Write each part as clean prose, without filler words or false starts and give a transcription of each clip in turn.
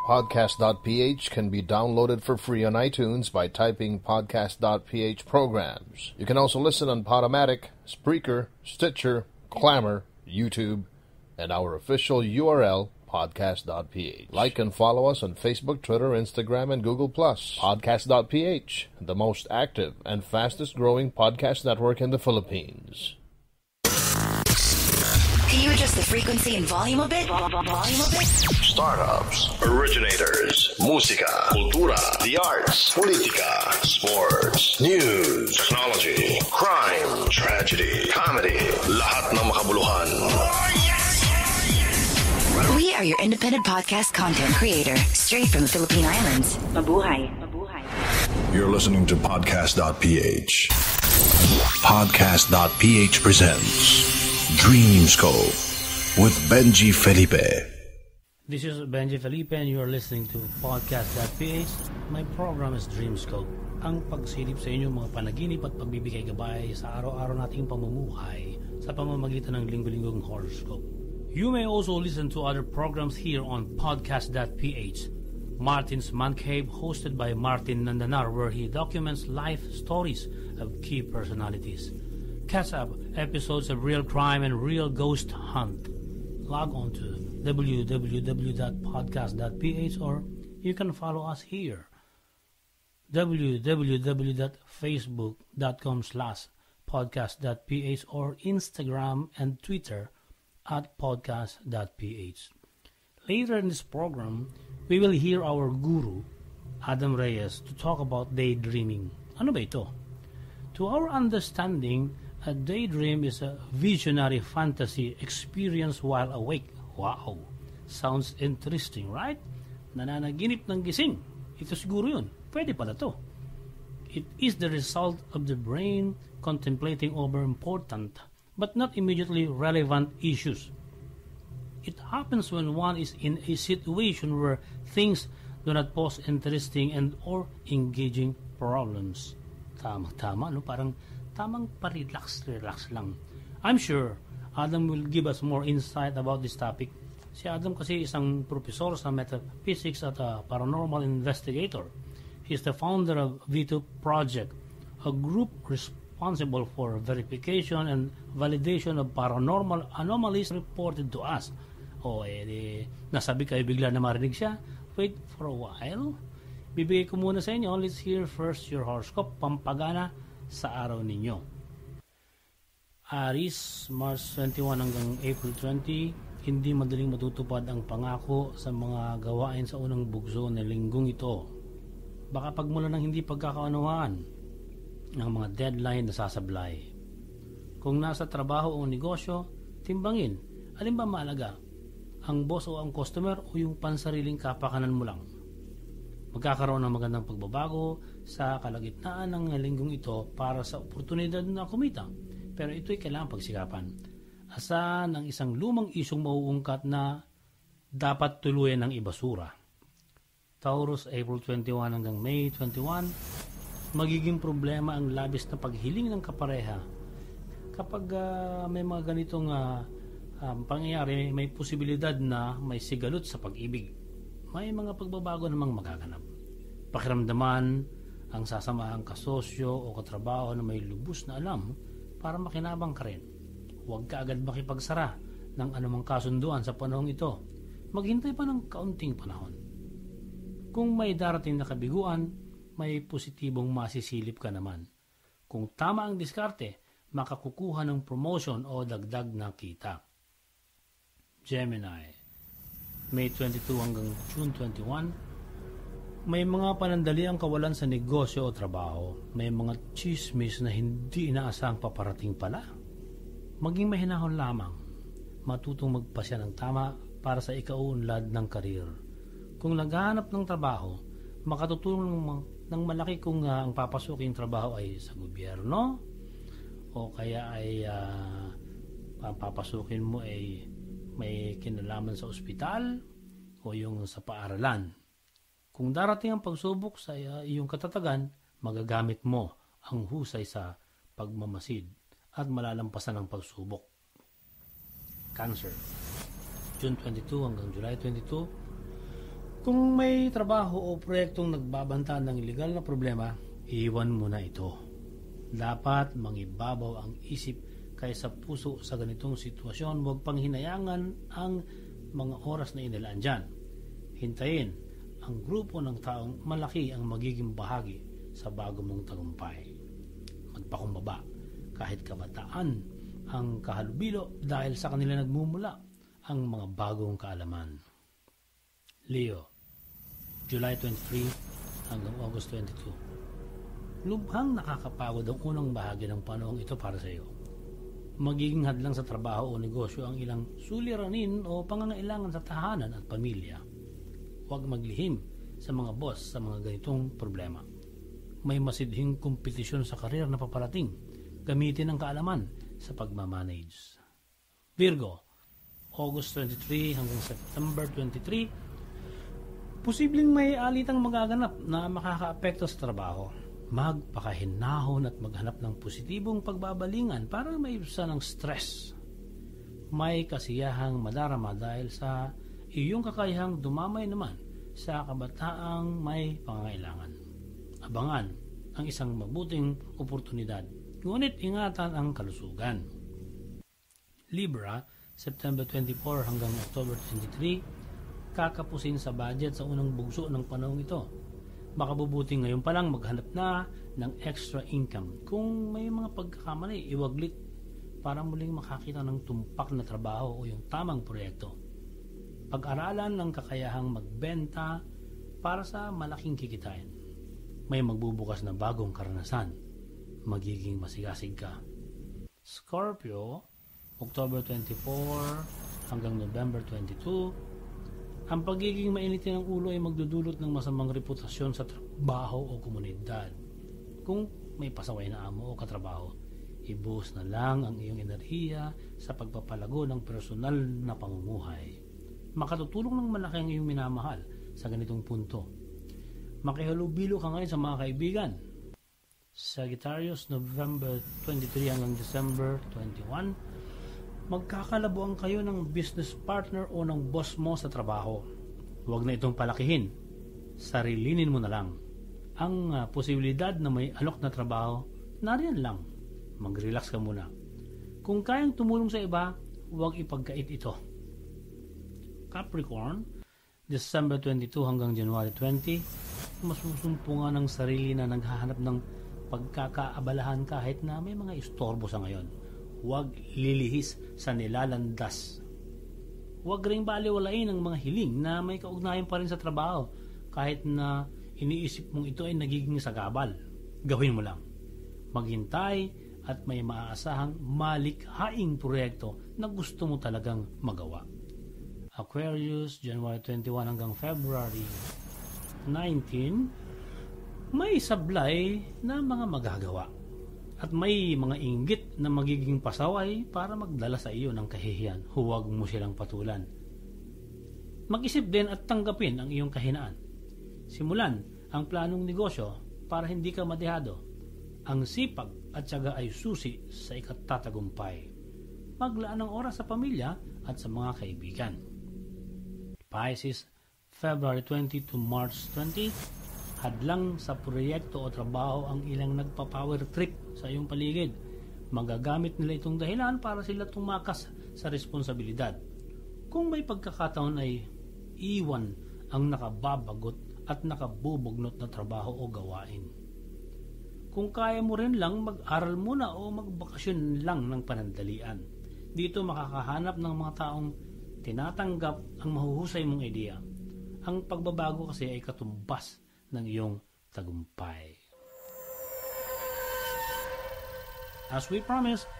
Podcast.ph can be downloaded for free on iTunes by typing Podcast.ph programs. You can also listen on Podomatic, Spreaker, Stitcher, Clamor, YouTube, and our official URL, Podcast.ph. Like and follow us on Facebook, Twitter, Instagram, and Google+. Podcast.ph, the most active and fastest growing podcast network in the Philippines. Can you adjust the frequency and volume a bit? Startups, originators, musika, kultura, the arts, politika, sports, news, technology, crime, tragedy, comedy, lahat ng makabuluhan. We are your independent podcast content creator, straight from the Philippine Islands. Mabuhay. You're listening to Podcast.ph. Podcast.ph presents Dreamscope with Benji Felipe. This is Benji Felipe and you are listening to Podcast.ph. My program is Dreamscope. Ang pagsilip sa inyo mga panaginip at pagbibigay gabay sa araw-araw nating pamumuhay sa pamamagitan ng linggo-linggong horoscope. You may also listen to other programs here on Podcast.ph. Martin's Man Cave, hosted by Martin Nandanar, where he documents life stories of key personalities. Catch up episodes of Real Crime and Real Ghost Hunt. Log on to www.podcast.ph or you can follow us here. www.facebook.com/podcast.ph or Instagram and Twitter @podcast.ph. Later in this program, we will hear our guru, Adam Reyes, to talk about daydreaming. Ano ba ito? To our understanding, a daydream is a visionary fantasy experience while awake. Wow! Sounds interesting, right? Nananaginip ng gising. Ito siguro yun. Pwede pala to. It is the result of the brain contemplating over important but not immediately relevant issues. It happens when one is in a situation where things do not pose interesting and or engaging problems. Tama, no? Parang tamang pa-relax lang. I'm sure Adam will give us more insight about this topic. Si Adam kasi isang profesor sa metaphysics at a paranormal investigator. He is the founder of V2 Project, a group responsible for verification and validation of paranormal anomalies reported to us. Nasabi kayo bigla na marinig siya. Wait for a while. Bibigay ko muna sa inyo. Let's hear first your horoscope, pampagana sa araw ninyo. Aries, March 21 hanggang April 20, hindi madaling matutupad ang pangako sa mga gawain sa unang bugso ng linggong ito. Baka pagmula ng hindi pagkakaunawaan ng mga deadline na sasablay. Kung nasa trabaho o negosyo, timbangin, alin ba mahalaga? Ang boss o ang customer o yung pansariling kapakanan mo lang? Magkakaroon ng magandang pagbabago sa kalagitnaan ng linggong ito para sa oportunidad na kumita. Pero ito'y kailangan pagsikapan. Asahan ang isang lumang isyong mauungkat na dapat tuluyan ng ibasura. Taurus, April 21 hanggang May 21, magiging problema ang labis na paghiling ng kapareha. Kapag may mga ganitong pangyayari, may posibilidad na may sigalot sa pag-ibig. May mga pagbabago namang magaganap. Pakiramdaman ang sasamahang kasosyo o katrabaho na may lubos na alam para makinabang ka rin. Huwag ka agad makipagsara ng anumang kasunduan sa panahong ito. Maghintay pa ng kaunting panahon. Kung may darating na kabiguan, may positibong masisilip ka naman. Kung tama ang diskarte, makakukuha ng promotion o dagdag na kita. Gemini, May 22 hanggang June 21, may mga panandali ang kawalan sa negosyo o trabaho. May mga chismis na hindi inaasahang paparating pala. Maging mahinahon lamang. Matutong magpasya ng tama para sa ikauunlad ng karir. Kung naghahanap ng trabaho, makatutulong ng malaki kung ang papasuking trabaho ay sa gobyerno o kaya ay papasukin mo ay may kinalaman sa ospital o yung sa paaralan. Kung darating ang pagsubok sa iyong katatagan, magagamit mo ang husay sa pagmamasid at malalampasan ang pagsubok. Cancer, June 22 hanggang July 22, Kung may trabaho o proyektong nagbabanta ng ilegal na problema, iwan mo na ito. Dapat mangibabaw ang isip kaysa puso sa ganitong sitwasyon. Huwag pang hinayangan ang mga oras na inilaan dyan. Hintayin ang grupo ng taong malaki ang magiging bahagi sa bago mong tagumpay. Magpakumbaba kahit kabataan ang kahalubilo dahil sa kanila nagmumula ang mga bagong kaalaman. Leo, July 23 hanggang August 22. Lubhang nakakapagod ang unang bahagi ng panahong ito para sa iyo. Magiging hadlang sa trabaho o negosyo ang ilang suliranin o pangangailangan sa tahanan at pamilya. Huwag maglihim sa mga boss sa mga ganitong problema. May masidhing kompetisyon sa karir na paparating. Gamitin ang kaalaman sa pagmamanage. Virgo, August 23 hanggang September 23, posibleng may alitang magaganap na makakaapekto sa trabaho. Magpakahinahon at maghanap ng positibong pagbabalingan para maiwasan ang stress. May kasiyahang madarama dahil sa iyong kakayahang dumamay naman sa kabataang may pangangailangan. Abangan ang isang mabuting oportunidad, ngunit ingatan ang kalusugan. Libra, September 24 hanggang October 23, kakapusin sa budget sa unang bugso ng panahong ito. Makabubuti ngayon pa lang maghanap na ng extra income. Kung may mga pagkakamali, iwaglit para muling makakita ng tumpak na trabaho o yung tamang proyekto. Pag-aralan ng kakayahang magbenta para sa malaking kikitain. May magbubukas na bagong karanasan. Magiging masigasig ka. Scorpio, October 24 hanggang November 22, ang pagiging mainitin ng ulo ay magdudulot ng masamang reputasyon sa trabaho o komunidad. Kung may pasaway na amo o katrabaho, ibuhos na lang ang iyong enerhiya sa pagpapalago ng personal na pamumuhay. Makatutulong ng malaki ang iyong minamahal sa ganitong punto. Makihalubilo ka ngayon sa mga kaibigan. Sagittarius, November 23 hanggang December 21, magkakalabuan kayo ng business partner o ng boss mo sa trabaho. Huwag na itong palakihin. Sarilinin mo na lang. Ang posibilidad na may alok na trabaho, nariyan lang. Mag-relax ka muna. Kung kayang tumulong sa iba, huwag ipagkait ito. Capricorn, December 22 hanggang January 20, masusumpungan ng sarili na naghahanap ng pagkakaabalahan kahit na may mga istorbo sa ngayon. Huwag lilihis sa nilalandas. Huwag ring baliwalain ang mga hiling na may kaugnayan pa rin sa trabaho kahit na iniisip mong ito ay nagiging sagabal. Gawin mo lang. Maghintay at may maaasahang malikhaing proyekto na gusto mo talagang magawa. Aquarius, January 21 hanggang February 19, may sablay na mga magagawa at may mga inggit na magiging pasaway para magdala sa iyo ng kahihiyan. Huwag mo silang patulan. Mag-isip din at tanggapin ang iyong kahinaan. Simulan ang planong negosyo para hindi ka madehado. Ang sipag at tiyaga ay susi sa ikatatagumpay. Maglaan ng oras sa pamilya at sa mga kaibigan. Pisces, February 20 to March 20, hadlang sa proyekto o trabaho ang ilang nagpa-power trip sa iyong paligid. Magagamit nila itong dahilan para sila tumakas sa responsibilidad. Kung may pagkakataon ay iwan ang nakababagot at nakabubugnot na trabaho o gawain. Kung kaya mo rin lang, mag-aral muna o magbakasyon lang ng panandalian. Dito makakahanap ng mga taong tinatanggap ang mahuhusay mong ideya. Ang pagbabago kasi ay katumbas ng iyong tagumpay. As we promised,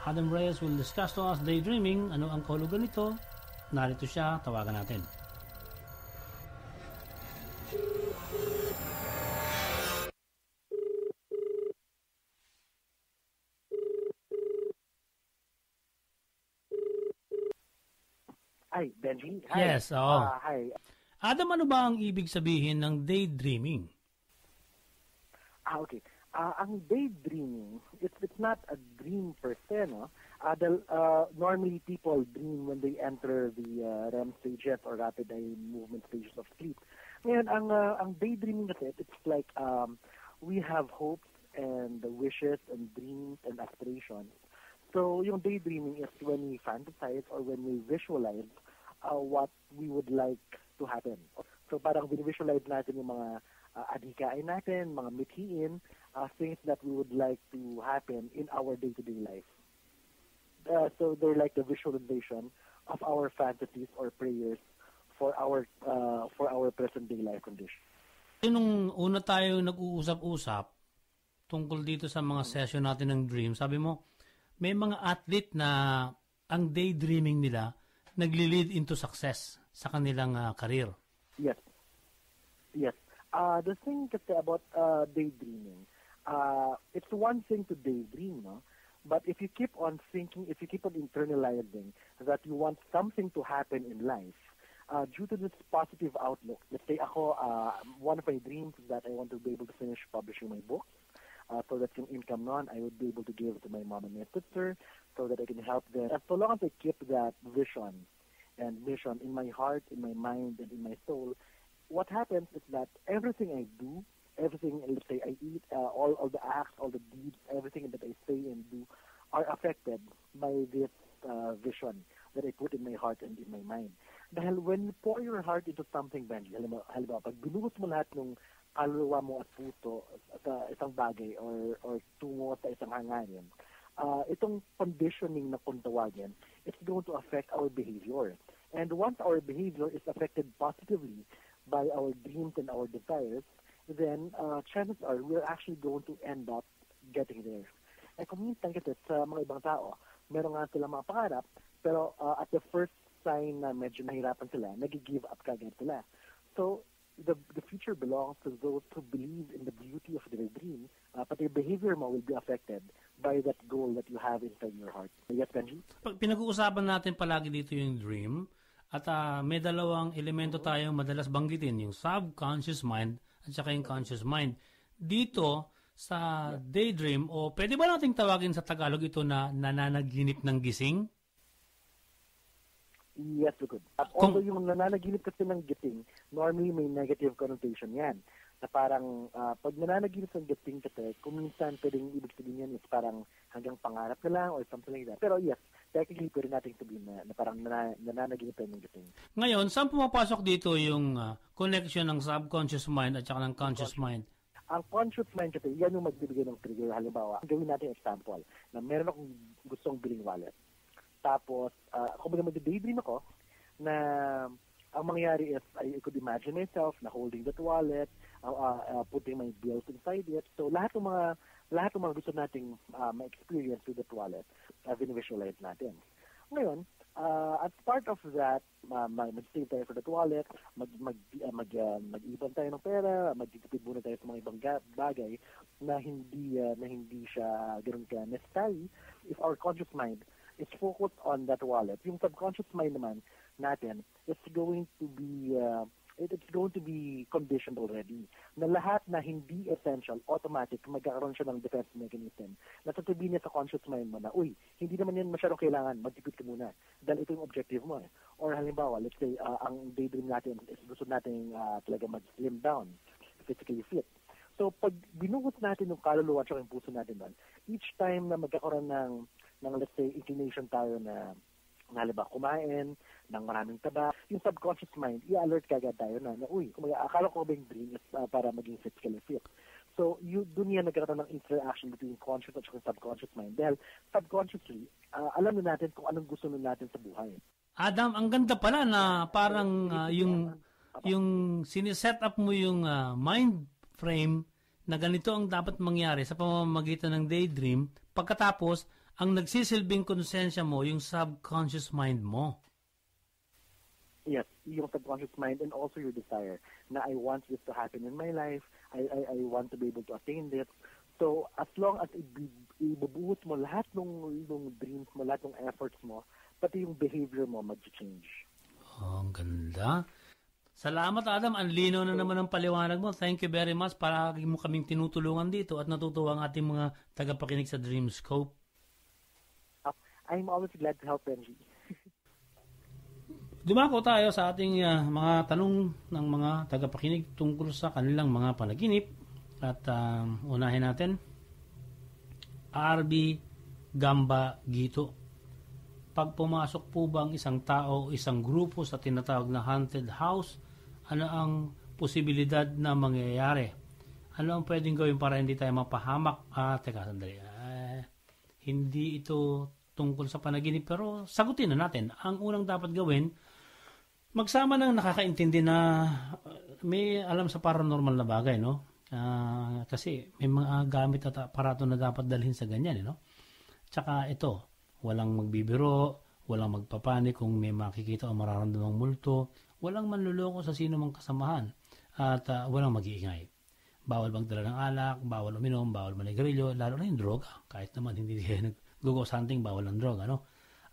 Adam Reyes will discuss to us daydreaming. Ano ang kahulugan nito? Narito siya, tawagan natin. Hi, Benji. Hi. Yes, oo. Hi. Adam, ano ba ang ibig sabihin ng daydreaming? Okay. Ang daydreaming, it's not a dream per se, no? Normally people dream when they enter the REM stages or rapid eye movement stages of sleep. Ngayon, ang daydreaming kasi, it's like we have hopes and wishes and dreams and aspirations. So yung daydreaming is when we fantasize or when we visualize what we would like to happen. So parang visualize natin yung mga adhikain natin, mga mithiin, things that we would like to happen in our day-to-day life. So they're like the visualization of our fantasies or prayers for our present-day life condition. Nung una tayo nag-uusap-usap tungkol dito sa mga session natin ng dream, sabi mo, may mga athlete na ang daydreaming nila nagli-lead into success sa kanilang career. Yes. The thing kasi about daydreaming, it's one thing to daydream, no? But if you keep on thinking, if you keep on internalizing that you want something to happen in life, due to this positive outlook, let's say ako, one of my dreams is that I want to be able to finish publishing my book, so that yung income nun, I would be able to give to my mom and my sister, so that I can help them. And so long as I keep that vision and mission in my heart, in my mind, and in my soul, what happens is that everything I do, everything, let's say I eat, all the acts, all the deeds, everything that I say and do are affected by this vision that I put in my heart and in my mind. Dahil when you pour your heart into something, Benji, halimbawa, pag binuhos mo lahat ng kaluluwa mo at puso sa isang bagay or tungo sa isang hangarin, itong conditioning na kung tawagin, it's going to affect our behavior. And once our behavior is affected positively by our dreams and our desires, then chances are we're actually going to end up getting there. And kung minsan kasi sa mga ibang tao, meron nga sila mga pangarap, pero at the first sign na medyo nahirapan sila, nag-give up kagad sila. So, the future belongs to those who believe in the beauty of their dream, but their behavior mo will be affected by that goal that you have inside your heart. Yes, Benji? Pag pinag-uusapan natin palagi dito yung dream, at may dalawang elemento tayong madalas banggitin, yung subconscious mind at saka yung conscious mind. Dito, sa daydream, o pwede ba nating tawagin sa Tagalog ito na nananaginip ng gising? Yes, we could. Although yung nananaginip kasi ng gising, normally may negative connotation yan. Na parang, pag nananaginip ng gising kasi, kung minsan pwedeng ibig sabihin yan is parang hanggang pangarap na lang or something like that. Pero yes, technically pwede natin sabihin na parang nananaginip ng gising. Ngayon, saan pumapasok dito yung connection ng subconscious mind at saka ng conscious mind? Ang conscious mind kasi, yan yung magbibigay ng trigger. Halimbawa, gawin natin example, na meron akong gustong biling wallet. Tapos, kung mag-daydream ako, na ang mangyayari is, I could imagine myself na holding that wallet, putting my bills inside it. So, lahat ng mga gusto nating ma-experience with that wallet, visualize natin. Ngayon, as part of that, mag-save tayo for that wallet, mag-ibon tayo ng pera, magtitipid muna tayo sa mga ibang bagay na hindi siya ganoon ka necessary. If our conscious mind is focused on that wallet, yung subconscious mind naman natin, it's going to be conditioned already. Na lahat na hindi essential, automatic, magkakaroon siya ng defense mechanism. Natatabi niya sa conscious mind mo na, uy, hindi naman yan masyadong kailangan, magtipid ka muna. Dahil ito yung objective mo. Or halimbawa, let's say, ang daydream natin is gusto natin talaga mag-slim down, physically fit. So, pag binuhos natin yung kaluluwa at yung puso natin doon, each time na magkakaroon ng let's say, inclination tayo na halimbawa kumain ng maraming taba, yung subconscious mind, i-alert kagad tayo na uy, akala ko ba yung dream is para maging physically fit. So, doon yan nagkaroon ng interaction between conscious at subconscious mind. Dahil subconsciously, alam na natin kung anong gusto natin sa buhay. Adam, ang ganda pala na parang yung siniset up mo yung mind frame na ganito ang dapat mangyari sa pamamagitan ng daydream, pagkatapos, ang nagsisilbing konsensya mo, yung subconscious mind mo. Yes, yung subconscious mind and also your desire na I want this to happen in my life, I want to be able to attain this. So, as long as ibubuhos mo lahat ng dreams mo, lahat ng efforts mo, pati yung behavior mo mag-change. Oh, ang ganda. Salamat, Adam. Ang linaw na naman ang paliwanag mo. Thank you very much. Paragi mo kaming tinutulungan dito at natutuwa ang ating mga tagapakinig sa Dreamscope. I'm always glad to help, Benji. Dumako tayo sa ating mga tanong ng mga tagapakinig tungkol sa kanilang mga panaginip. At unahin natin, RB Gamba Gito. Pag pumasok po ba ang isang tao o isang grupo sa tinatawag na haunted house, ano ang posibilidad na mangyayari? Ano ang pwedeng gawin para hindi tayo mapahamak? Teka, sandali. Hindi ito tungkol sa panaginip, pero sagutin na natin. Ang unang dapat gawin, magsama ng nakakaintindi na may alam sa paranormal na bagay, no? Kasi may mga gamit at aparato na dapat dalhin sa ganyan, no? Tsaka ito, walang magbibiro, walang magpapanik kung may makikita o mararamdamang multo, walang manluloko sa sino mang kasamahan, at walang mag-iingay. Bawal magdala ng alak, bawal uminom, bawal manigarilyo, lalo na yung droga. Kahit naman hindi nag-go hunting, bawal ang droga, no?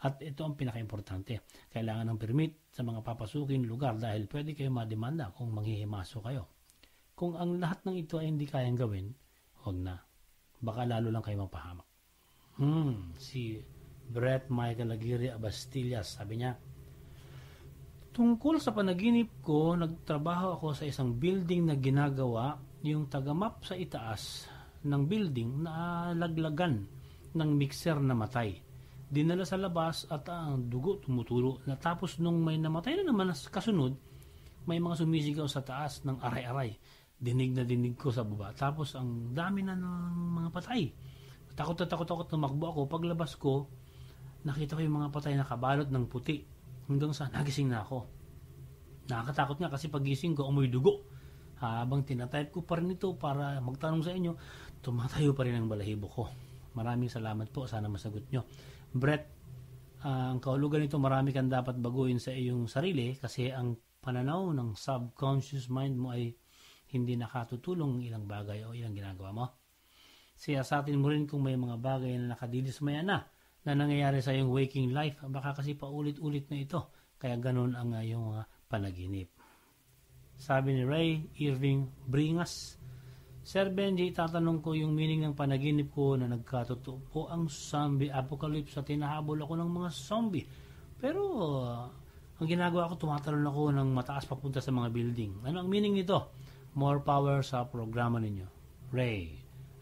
At ito ang pinaka-importante. Kailangan ng permit sa mga papasukin lugar dahil pwede kayo mademanda kung manghihimaso kayo. Kung ang lahat ng ito ay hindi kayang gawin, huwag na. Baka lalo lang kayo mapahamak. Si Brett Michael Aguirre Abastillas, sabi niya, tungkol sa panaginip ko, nagtrabaho ako sa isang building na ginagawa yung tagamap sa itaas ng building na laglagan ng mixer na matay. Dinala sa labas at ang dugo tumutulo. Natapos nung may namatay na naman kasunod, may mga sumisigaw sa taas ng aray-aray. Dinig na dinig ko sa baba. Tapos ang dami na ng mga patay. Takot na tumakbo ako. Paglabas ko, nakita ko yung mga patay na kabalot ng puti. Hanggang sa nagising na ako. Nakakatakot nga kasi pagising ko, amoy dugo. Habang tinatype ko pa rin ito para magtanong sa inyo, tumatayo pa rin ang balahibo ko. Maraming salamat po. Sana masagot nyo. Brett, ang kahulugan nito, marami kang dapat baguhin sa iyong sarili kasi ang pananaw ng subconscious mind mo ay hindi nakatutulong ilang bagay o ilang ginagawa mo. Siyasatin mo rin kung may mga bagay na nakadilismaya na nangyayari sa iyong waking life. Baka kasi paulit-ulit na ito. Kaya ganun ang iyong panaginip. Sabi ni Ray Irving Bringas, Sir Benji, tatanong ko yung meaning ng panaginip ko na nagkatotoo po ang zombie apocalypse at tinahabol ako ng mga zombie. Pero ang ginagawa ko, tumatalon ako ng mataas papunta sa mga building. Ano ang meaning nito? More power sa programa ninyo. Ray,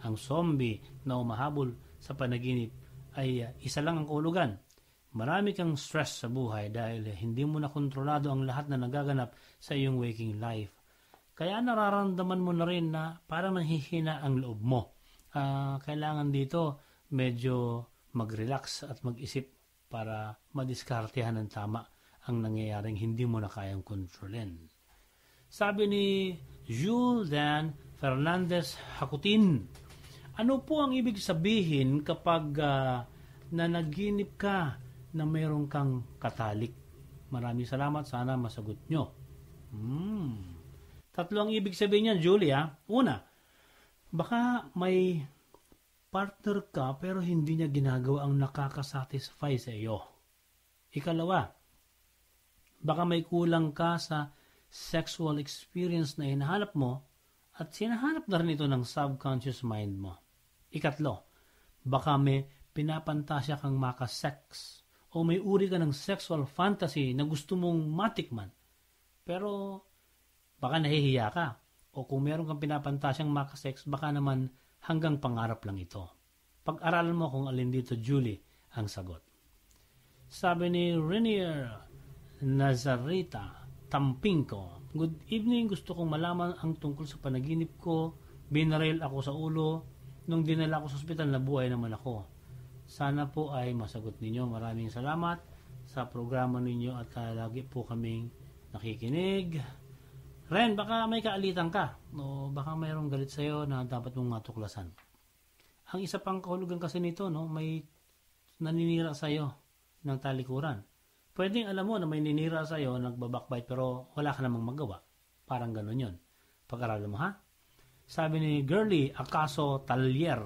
ang zombie na umahabol sa panaginip ay isa lang ang kahulugan. Marami kang stress sa buhay dahil hindi mo na kontrolado ang lahat na nagaganap sa iyong waking life. Kaya nararamdaman mo na rin na parang nanghihina ang loob mo. Kailangan dito medyo mag-relax at mag-isip para madiskartehan ng tama ang nangyayaring hindi mo na kayang kontrolin. Sabi ni Jules Dan Fernandez Hakutin, ano po ang ibig sabihin kapag nanaginip ka na mayroon kang katalik? Maraming salamat. Sana masagot nyo. Tatlo ang ibig sabihin niyan, Julia. Una, baka may partner ka pero hindi niya ginagawa ang nakakasatisfy sa iyo. Ikalawa, baka may kulang ka sa sexual experience na hinahanap mo at sinahanap na rin ito ng subconscious mind mo. Ikatlo, baka may pinapantasya kang makasex o may uri ka ng sexual fantasy na gusto mong matikman. Pero baka nahihiya ka. O kung meron kang pinapantasyang makasex, baka naman hanggang pangarap lang ito. Pag-aralan mo kung alin dito, Julie, ang sagot. Sabi ni Renier Nazarita Tampinko, good evening, gusto kong malaman ang tungkol sa panaginip ko. Binaril ako sa ulo. Nung dinala ako sa ospital, nabuhay naman ako. Sana po ay masagot ninyo. Maraming salamat sa programa ninyo at lagi po kaming nakikinig. Ren, baka may kaalitan ka o baka mayroong galit sa'yo na dapat mong matuklasan. Ang isa pang kahulugan kasi nito, no, may naninira sa'yo ng talikuran. Pwedeng alam mo na may ninira sa'yo, nagbabakbite, pero wala ka namang magawa. Parang ganun yun. Pag-aralan mo, ha? Sabi ni Girly Acaso Talyer,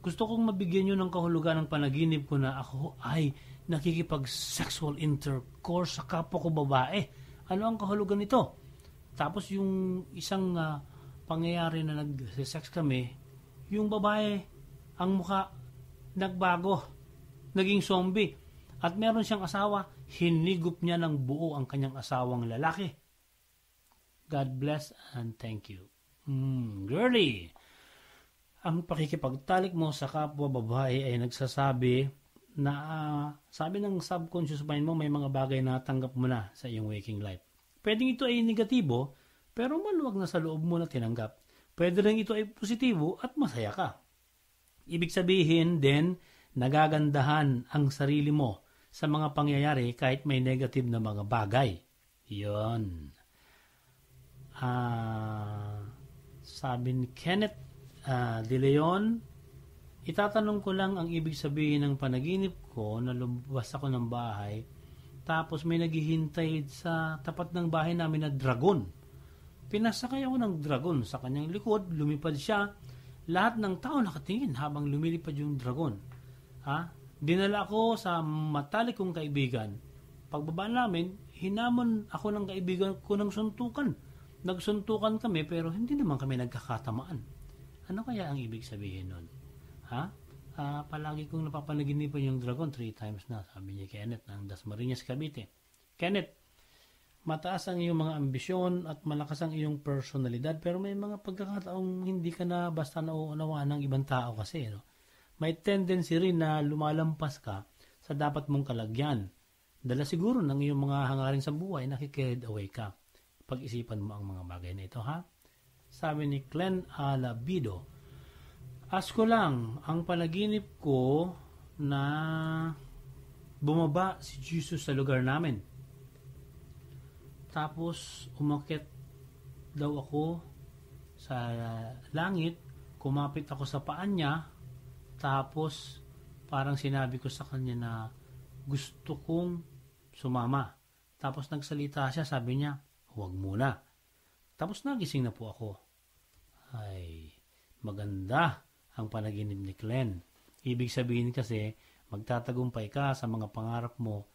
gusto kong mabigyan nyo ng kahulugan ng panaginip ko na ako ay nakikipag-sexual intercourse sa kapwa ko babae. Ano ang kahulugan nito? Tapos yung isang pangyayari na nag-sex kami, yung babae, ang mukha nagbago. naging zombie. At meron siyang asawa, hinigup niya ng buo ang kanyang asawang lalaki. God bless and thank you. Girly, ang pakikipagtalik mo sa kapwa babae ay nagsasabi na sabi ng subconscious mind mo may mga bagay na tanggap mo na sa iyong waking life. Pwedeng ito ay negatibo, pero maluwag na sa loob mo na tinanggap. Pwede rin ito ay positibo at masaya ka. Ibig sabihin din, nagagandahan ang sarili mo sa mga pangyayari kahit may negative na mga bagay. Yun. Sabi ni Kenneth De Leon, itatanong ko lang ang ibig sabihin ng panaginip ko na lumabas ako ng bahay tapos may naghihintay sa tapat ng bahay namin na dragon. Pinasakay ako ng dragon sa kanyang likod, lumipad siya. Lahat ng tao nakatingin habang lumilipad yung dragon. Dinala ako sa matalik kong kaibigan. Pagbaba namin, hinamon ako ng kaibigan ko ng suntukan. Nagsuntukan kami pero hindi naman kami nagkakatamaan. Ano kaya ang ibig sabihin nun? Palagi kong napapanaginipan yung dragon 3 times na, sabi niya Kenneth ng Dasmariñas, Cavite. Kenneth, mataas ang iyong mga ambisyon at malakas ang iyong personalidad pero may mga pagkakataong hindi ka na basta nauunawaan ng ibang tao kasi. No? May tendency rin na lumalampas ka sa dapat mong kalagyan. Dala siguro ng iyong mga hangarin sa buhay, nakikarried away ka. Pag-isipan mo ang mga bagay na ito, ha? Sabi ni Glenn Alabido, asko lang, ang panaginip ko na bumaba si Jesus sa lugar namin. Tapos, umakyat daw ako sa langit, kumapit ako sa paan niya, tapos parang sinabi ko sa kanya na gusto kong sumama. Tapos nagsalita siya, sabi niya, huwag muna. Tapos nagising na po ako. Ay, maganda ang panaginip ni Glenn. Ibig sabihin kasi, magtatagumpay ka sa mga pangarap mo